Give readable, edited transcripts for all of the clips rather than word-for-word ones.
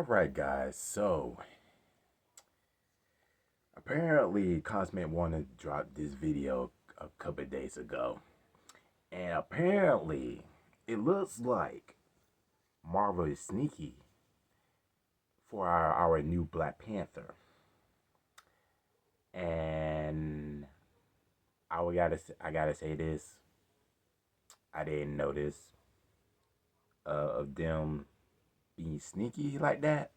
Alright guys, so apparently Cosmic wanted to drop this video a couple of days ago. And apparently it looks like Marvel is sneaky for our new Black Panther. And I gotta say this. I didn't notice of them being sneaky like that.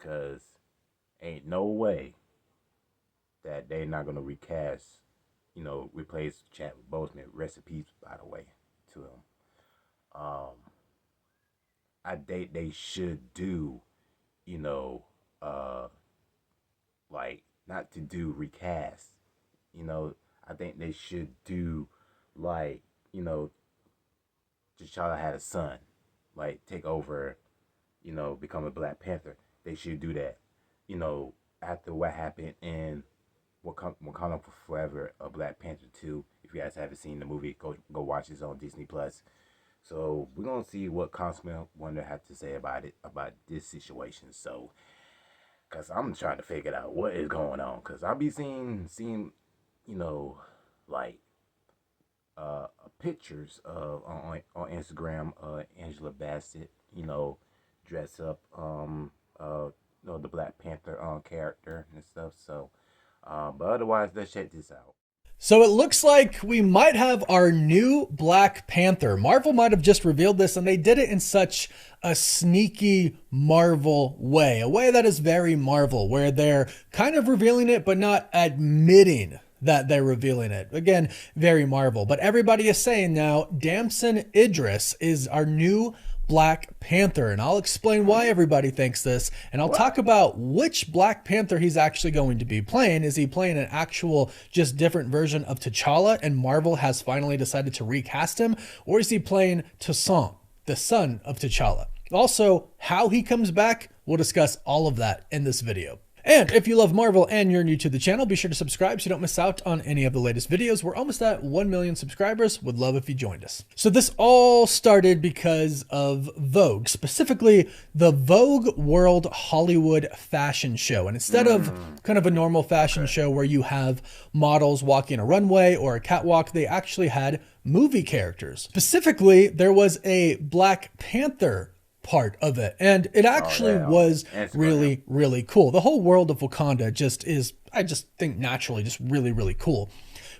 Cause ain't no way that they're not gonna recast, replace Chadwick Boseman. Recipes, by the way, to him. I think they should do, you know, like not to do recast. I think they should do like, T'Challa had a son, like take over, become a Black Panther. They should do that, after what happened in Wakanda Forever, a Black Panther 2. If you guys haven't seen the movie, go watch it on Disney Plus. So we're gonna see what Cosmic Wonder have to say about this situation. So, cause I'm trying to figure out what is going on. Cause I'll be seeing, like pictures of on Instagram, Angela Bassett, dress up, the Black Panther character and stuff. So, but otherwise, let's check this out. So it looks like we might have our new Black Panther. Marvel might have just revealed this, and they did it in such a sneaky Marvel way, a way that is very Marvel, where they're kind of revealing it, but not admitting that they're revealing it. Again, very Marvel. But everybody is saying now Damson Idris is our new Black Panther, and I'll explain why everybody thinks this, and I'll talk about which Black Panther he's actually going to be playing. Is he playing an actual just different version of T'Challa and Marvel has finally decided to recast him, or is he playing T'Song, the son of T'Challa? Also, how he comes back, we'll discuss all of that in this video. And if you love Marvel and you're new to the channel, be sure to subscribe so you don't miss out on any of the latest videos. We're almost at 1 million subscribers. Would love if you joined us. So this all started because of Vogue, specifically the Vogue World Hollywood Fashion Show. And instead of kind of a normal fashion show where you have models walking a runway or a catwalk, they actually had movie characters. Specifically, there was a Black Panther part of it, and it actually was really cool. The whole world of Wakanda just is, I just think, naturally just really cool.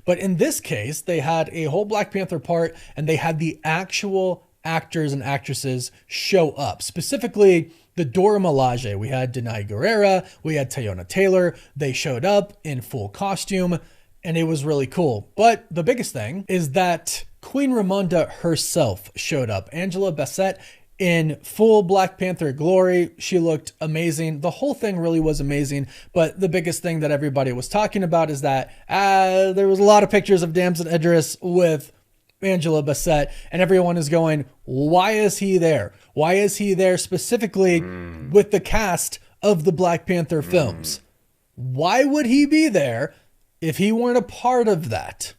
But in this case, they had a whole Black Panther part, and they had the actual actors and actresses show up. Specifically, the Dora Milaje. We had Denai Guerrera, we had Teyana Taylor. They showed up in full costume, and it was really cool. But the biggest thing is that Queen Ramonda herself showed up. Angela Bassett in full Black Panther glory. She looked amazing. The whole thing really was amazing. But the biggest thing that everybody was talking about is that there was a lot of pictures of Damson Idris with Angela Bassett, and everyone is going, why is he there? Why is he there specifically with the cast of the Black Panther films? Why would he be there if he weren't a part of that?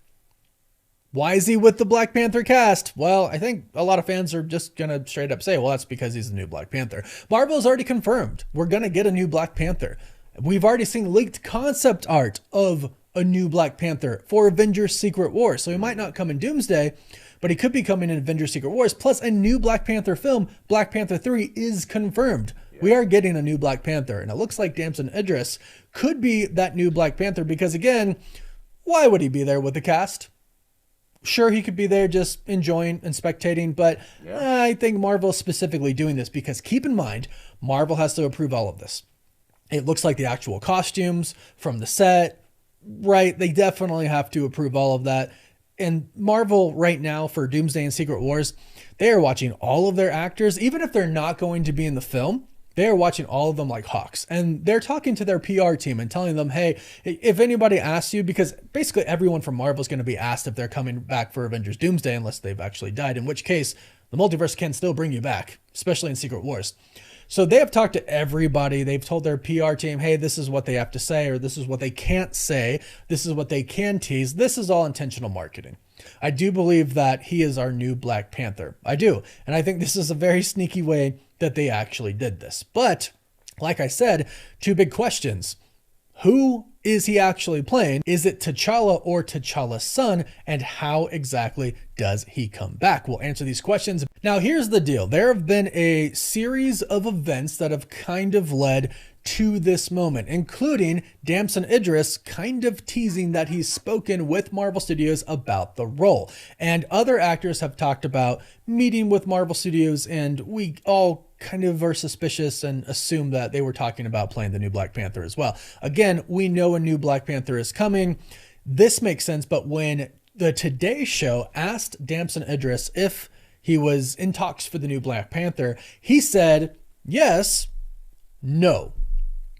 Why is he with the Black Panther cast? Well, I think a lot of fans are just going to straight up say, well, that's because he's the new Black Panther. Marvel's already confirmed we're going to get a new Black Panther. We've already seen leaked concept art of a new Black Panther for Avengers Secret Wars. So he might not come in Doomsday, but he could be coming in Avengers Secret Wars. Plus a new Black Panther film, Black Panther 3, is confirmed. We are getting a new Black Panther, and it looks like Damson Idris could be that new Black Panther because, again, why would he be there with the cast? Sure, he could be there just enjoying and spectating, but I think Marvel is specifically doing this because, keep in mind, Marvel has to approve all of this. It looks like the actual costumes from the set, right? They definitely have to approve all of that. And Marvel right now for Doomsday and Secret Wars, they are watching all of their actors, even if they're not going to be in the film. They are watching all of them like hawks, and they're talking to their PR team and telling them, hey, if anybody asks you, because basically everyone from Marvel is going to be asked if they're coming back for Avengers Doomsday unless they've actually died, in which case the multiverse can still bring you back, especially in Secret Wars. So they have talked to everybody. They've told their PR team, hey, this is what they have to say, or this is what they can't say. This is what they can tease. This is all intentional marketing. I do believe that he is our new Black Panther. I do. And I think this is a very sneaky way that they actually did this. But like I said, two big questions. Who is he actually playing? Is it T'Challa or T'Challa's son? And how exactly does he come back? We'll answer these questions. Now, here's the deal. There have been a series of events that have kind of led to this moment, including Damson Idris kind of teasing that he's spoken with Marvel Studios about the role. And other actors have talked about meeting with Marvel Studios, and we all kind of are suspicious and assume that they were talking about playing the new Black Panther as well. Again, we know a new Black Panther is coming. This makes sense, but when the Today Show asked Damson Idris if he was in talks for the new Black Panther, he said, yes, no.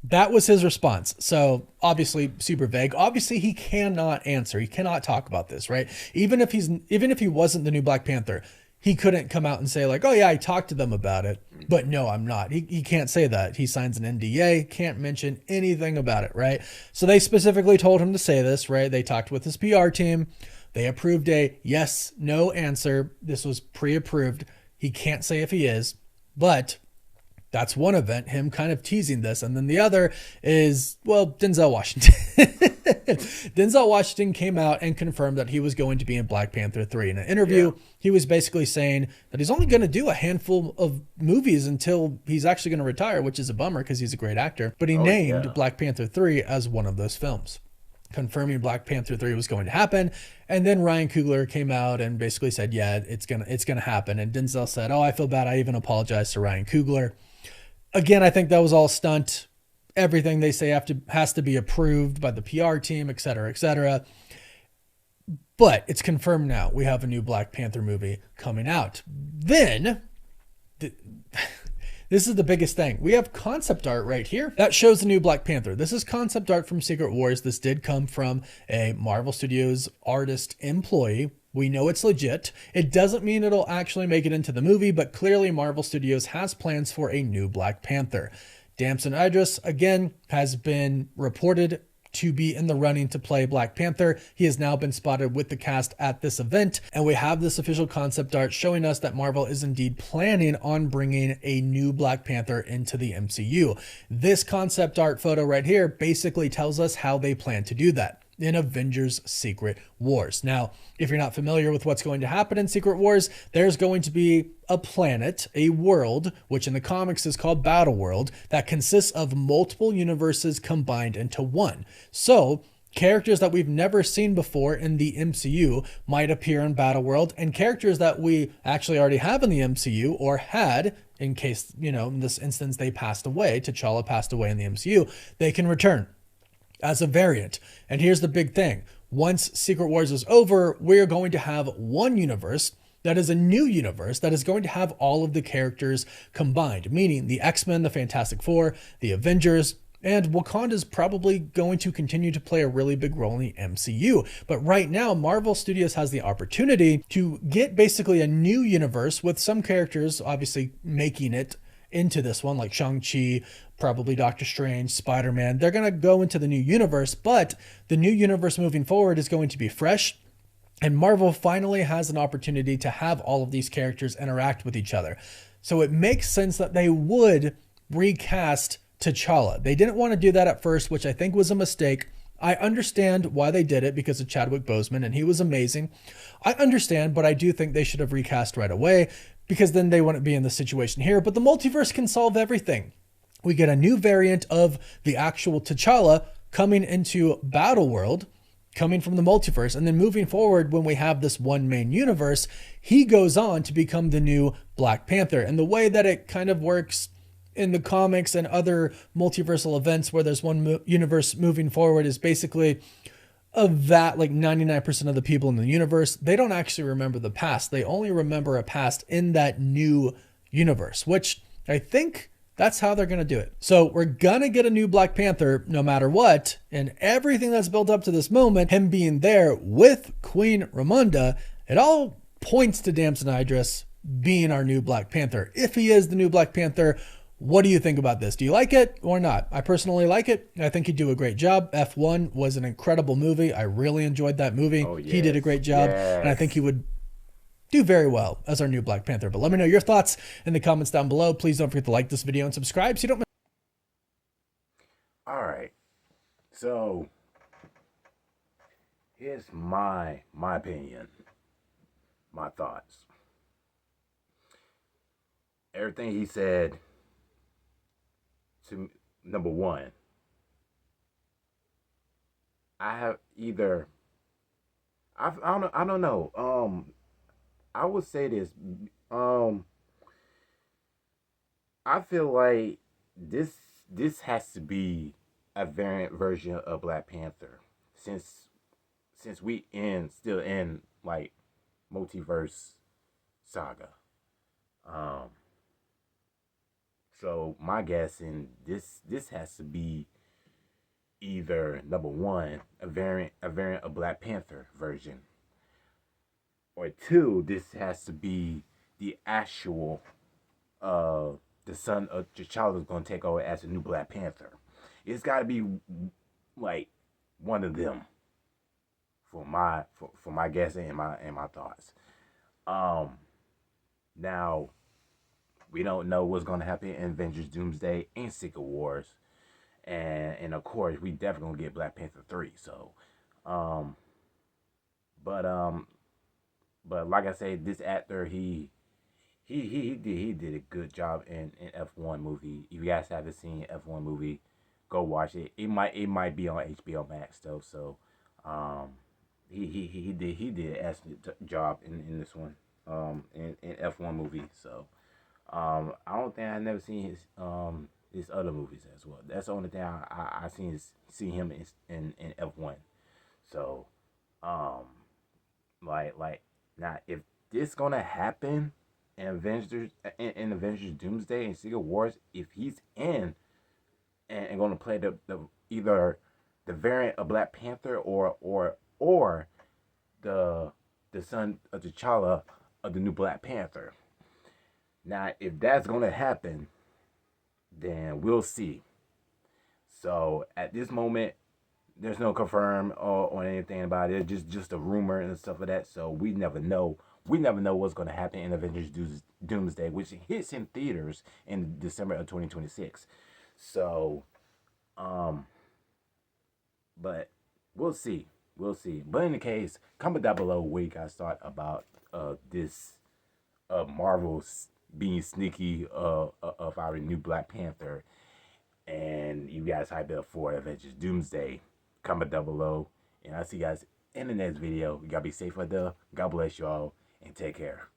That was his response. So obviously super vague. Obviously he cannot answer. He cannot talk about this, right? Even if he wasn't the new Black Panther, he couldn't come out and say like, oh yeah, I talked to them about it, but no, I'm not. He can't say that. He signs an NDA, can't mention anything about it, right? So they specifically told him to say this, right? They talked with his PR team. They approved a yes, no answer. This was pre-approved. He can't say if he is, but that's one event, him kind of teasing this. And then the other is, well, Denzel Washington. Denzel Washington came out and confirmed that he was going to be in Black Panther 3. In an interview, he was basically saying that he's only going to do a handful of movies until he's actually going to retire, which is a bummer because he's a great actor. But he named Black Panther 3 as one of those films, confirming Black Panther 3 was going to happen. And then Ryan Coogler came out and basically said, yeah, it's gonna happen. And Denzel said, oh, I feel bad. I even apologized to Ryan Coogler. Again, I think that was all stunt. Everything they say has to be approved by the PR team, et cetera, et cetera. But it's confirmed now. We have a new Black Panther movie coming out. Then, this is the biggest thing. We have concept art right here that shows the new Black Panther. This is concept art from Secret Wars. This did come from a Marvel Studios artist employee. We know it's legit. It doesn't mean it'll actually make it into the movie, but clearly Marvel Studios has plans for a new Black Panther. Damson Idris, again, has been reported to be in the running to play Black Panther. He has now been spotted with the cast at this event, and we have this official concept art showing us that Marvel is indeed planning on bringing a new Black Panther into the MCU. This concept art photo right here basically tells us how they plan to do that in Avengers Secret Wars. Now, if you're not familiar with what's going to happen in Secret Wars, there's going to be a planet, a world, which in the comics is called Battle World, that consists of multiple universes combined into one. So, characters that we've never seen before in the MCU might appear in Battle World, and characters that we actually already have in the MCU or had, in case, in this instance they passed away, T'Challa passed away in the MCU, they can return as a variant. And here's the big thing. Once Secret Wars is over, we're going to have one universe that is a new universe that is going to have all of the characters combined, meaning the X-Men, the Fantastic Four, the Avengers, and Wakanda is probably going to continue to play a really big role in the MCU. But right now, Marvel Studios has the opportunity to get basically a new universe with some characters obviously making it into this one, like Shang-Chi, probably Doctor Strange, Spider-Man. They're going to go into the new universe, but the new universe moving forward is going to be fresh. And Marvel finally has an opportunity to have all of these characters interact with each other. So it makes sense that they would recast T'Challa. They didn't want to do that at first, which I think was a mistake. I understand why they did it because of Chadwick Boseman, and he was amazing. I understand, but I do think they should have recast right away because then they wouldn't be in the situation here. But the multiverse can solve everything. We get a new variant of the actual T'Challa coming into Battle World, coming from the multiverse, and then moving forward when we have this one main universe, he goes on to become the new Black Panther. And the way that it kind of works in the comics and other multiversal events where there's one universe moving forward is basically of that, like 99% of the people in the universe, they don't actually remember the past. They only remember a past in that new universe, which I think that's how they're going to do it. So we're going to get a new Black Panther no matter what. And everything that's built up to this moment, him being there with Queen Ramonda, it all points to Damson Idris being our new Black Panther. If he is the new Black Panther, What do you think about this? Do you like it or not? I personally like it. I think he'd do a great job. F1 was an incredible movie. I really enjoyed that movie. Oh He did a yes, great job, and I think he yes. would do very well as our new Black Panther. But let me know your thoughts in the comments down below. Please don't forget to like this video and subscribe so you don't miss. All right. So here's my opinion, my thoughts. Everything he said to number one, I have either I don't know. I would say this. Um, I feel like this this has to be a variant version of Black Panther, since we still in like multiverse saga. Um, so my guess in this has to be either number one a variant of Black Panther version, or two, this has to be the actual uh the son of T'Challa is going to take over as a new Black Panther. It's got to be like one of them for my guess and my thoughts. Um, Now we don't know what's going to happen in Avengers Doomsday and Secret Wars, and of course we definitely gonna get Black Panther 3. So, um, but like I say, this actor he did a good job in F1 movie. If you guys haven't seen F1 movie, go watch it. It might be on HBO Max though. So, um, he did an excellent job in this one. In F1 movie. So, I don't think I never seen his other movies as well. That's the only thing I see him in F1. So, um, like now if this gonna happen in Avengers Doomsday and Secret Wars, if he's in and gonna play the either the variant of Black Panther or the son of T'Challa of the new Black Panther. Now, if that's gonna happen, then we'll see. So at this moment, there's no confirm or anything about it. Just a rumor and stuff like that. So we never know. We never know what's gonna happen in Avengers Doomsday, which hits in theaters in December of 2026. So, um, but we'll see. We'll see. But in the case, comment down below what you guys thought about this Marvel being sneaky of our new Black Panther, and you guys hype it up for Avengers Doomsday. Comment down below, and I'll see you guys in the next video. You gotta be safe out there. God bless you all, and take care.